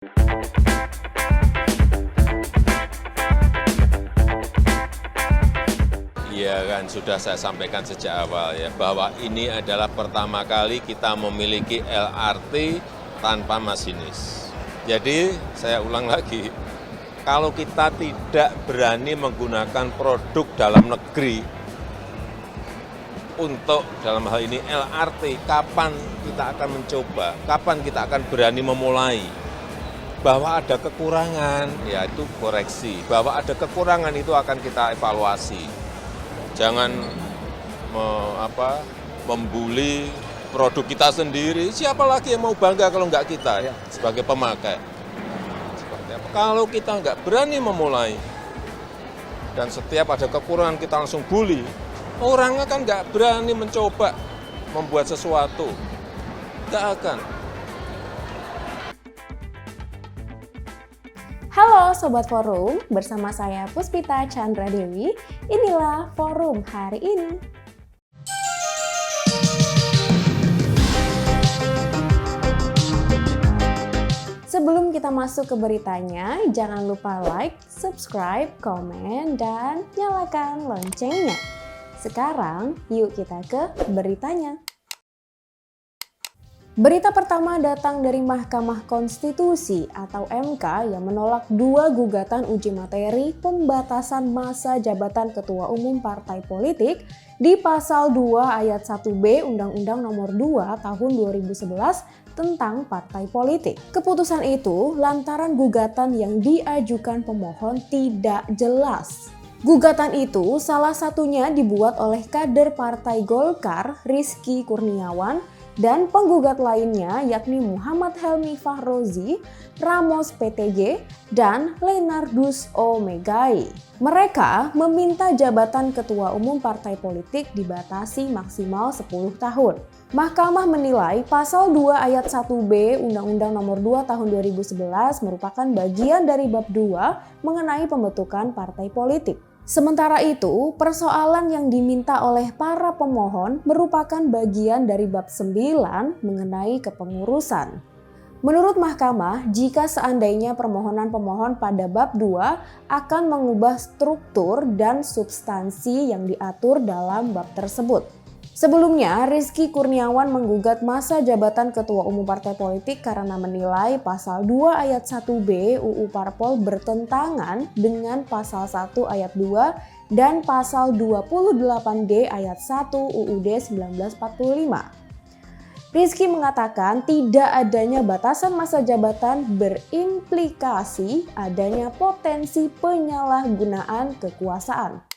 Iya kan, sudah saya sampaikan sejak awal ya, bahwa ini adalah pertama kali kita memiliki LRT tanpa masinis. Jadi saya ulang lagi, kalau kita tidak berani menggunakan produk dalam negeri untuk dalam hal ini LRT, kapan kita akan mencoba, kapan kita akan berani memulai? Bahwa ada kekurangan, ya itu koreksi. Bahwa ada kekurangan itu akan kita evaluasi. Jangan membuli produk kita sendiri. Siapa lagi yang mau bangga kalau nggak kita ya, sebagai pemakai? Seperti apa? Kalau kita nggak berani memulai dan setiap ada kekurangan kita langsung bully, orangnya kan nggak berani mencoba membuat sesuatu, nggak akan. Halo Sobat Forum, bersama saya Puspita Chandra Dewi. Inilah Forum hari ini. Sebelum kita masuk ke beritanya, jangan lupa like, subscribe, komen, dan nyalakan loncengnya. Sekarang, yuk kita ke beritanya. Berita pertama datang dari Mahkamah Konstitusi atau MK yang menolak 2 gugatan uji materi pembatasan masa jabatan Ketua Umum Partai Politik di Pasal 2 Ayat 1B Undang-Undang Nomor 2 Tahun 2011 tentang partai politik. Keputusan itu lantaran gugatan yang diajukan pemohon tidak jelas. Gugatan itu salah satunya dibuat oleh kader Partai Golkar, Rizky Kurniawan, dan penggugat lainnya yakni Muhammad Helmi Fahrozi, Ramos PTG, dan Leonardus Omegai. Mereka meminta jabatan Ketua Umum Partai Politik dibatasi maksimal 10 tahun. Mahkamah menilai Pasal 2 Ayat 1B Undang-Undang Nomor 2 Tahun 2011 merupakan bagian dari Bab 2 mengenai pembentukan partai politik. Sementara itu, persoalan yang diminta oleh para pemohon merupakan bagian dari bab 9 mengenai kepengurusan. Menurut mahkamah, jika seandainya permohonan pemohon pada bab 2 akan mengubah struktur dan substansi yang diatur dalam bab tersebut. Sebelumnya, Rizky Kurniawan menggugat masa jabatan Ketua Umum Partai Politik karena menilai Pasal 2 Ayat 1B UU Parpol bertentangan dengan Pasal 1 Ayat 2 dan Pasal 28D Ayat 1 UUD 1945. Rizky mengatakan tidak adanya batasan masa jabatan berimplikasi adanya potensi penyalahgunaan kekuasaan.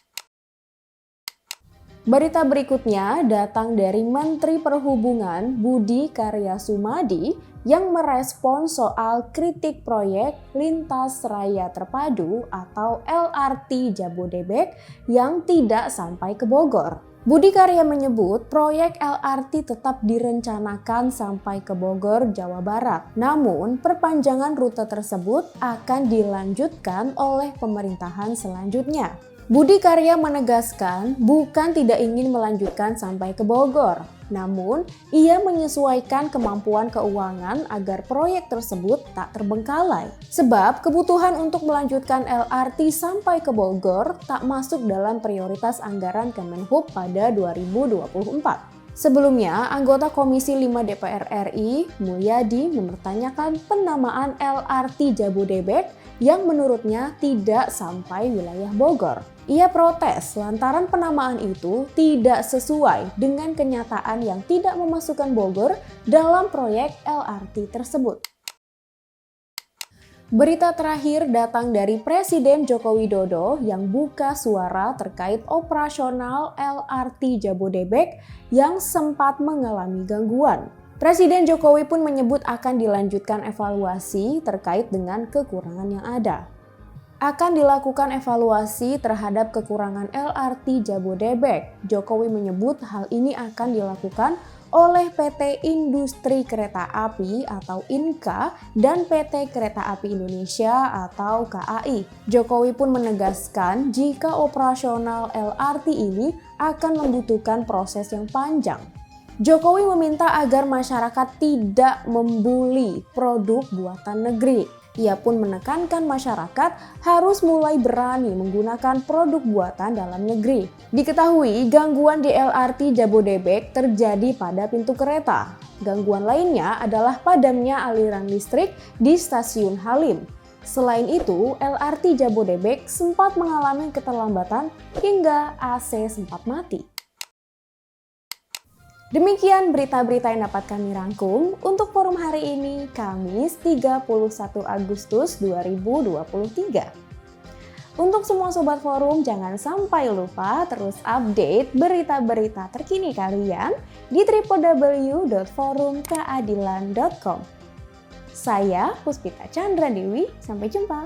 Berita berikutnya datang dari Menteri Perhubungan Budi Karya Sumadi yang merespon soal kritik proyek Lintas Raya Terpadu atau LRT Jabodebek yang tidak sampai ke Bogor. Budi Karya menyebut proyek LRT tetap direncanakan sampai ke Bogor, Jawa Barat. Namun, perpanjangan rute tersebut akan dilanjutkan oleh pemerintahan selanjutnya. Budi Karya menegaskan bukan tidak ingin melanjutkan sampai ke Bogor, namun ia menyesuaikan kemampuan keuangan agar proyek tersebut tak terbengkalai. Sebab kebutuhan untuk melanjutkan LRT sampai ke Bogor tak masuk dalam prioritas anggaran Kemenhub pada 2024. Sebelumnya, anggota Komisi 5 DPR RI, Mulyadi, mempertanyakan penamaan LRT Jabodebek yang menurutnya tidak sampai wilayah Bogor. Ia protes lantaran penamaan itu tidak sesuai dengan kenyataan yang tidak memasukkan Bogor dalam proyek LRT tersebut. Berita terakhir datang dari Presiden Joko Widodo yang buka suara terkait operasional LRT Jabodebek yang sempat mengalami gangguan. Presiden Jokowi pun menyebut akan dilanjutkan evaluasi terkait dengan kekurangan yang ada. Akan dilakukan evaluasi terhadap kekurangan LRT Jabodebek. Jokowi menyebut hal ini akan dilakukan oleh PT Industri Kereta Api atau INKA dan PT Kereta Api Indonesia atau KAI. Jokowi pun menegaskan jika operasional LRT ini akan membutuhkan proses yang panjang. Jokowi meminta agar masyarakat tidak membuli produk buatan negeri. Ia pun menekankan masyarakat harus mulai berani menggunakan produk buatan dalam negeri. Diketahui gangguan di LRT Jabodebek terjadi pada pintu kereta. Gangguan lainnya adalah padamnya aliran listrik di stasiun Halim. Selain itu, LRT Jabodebek sempat mengalami keterlambatan hingga AC sempat mati. Demikian berita-berita yang dapat kami rangkum untuk forum hari ini, Kamis 31 Agustus 2023. Untuk semua sobat forum, jangan sampai lupa terus update berita-berita terkini kalian di www.forumkeadilan.com. Saya Puspita Chandra Dewi, sampai jumpa.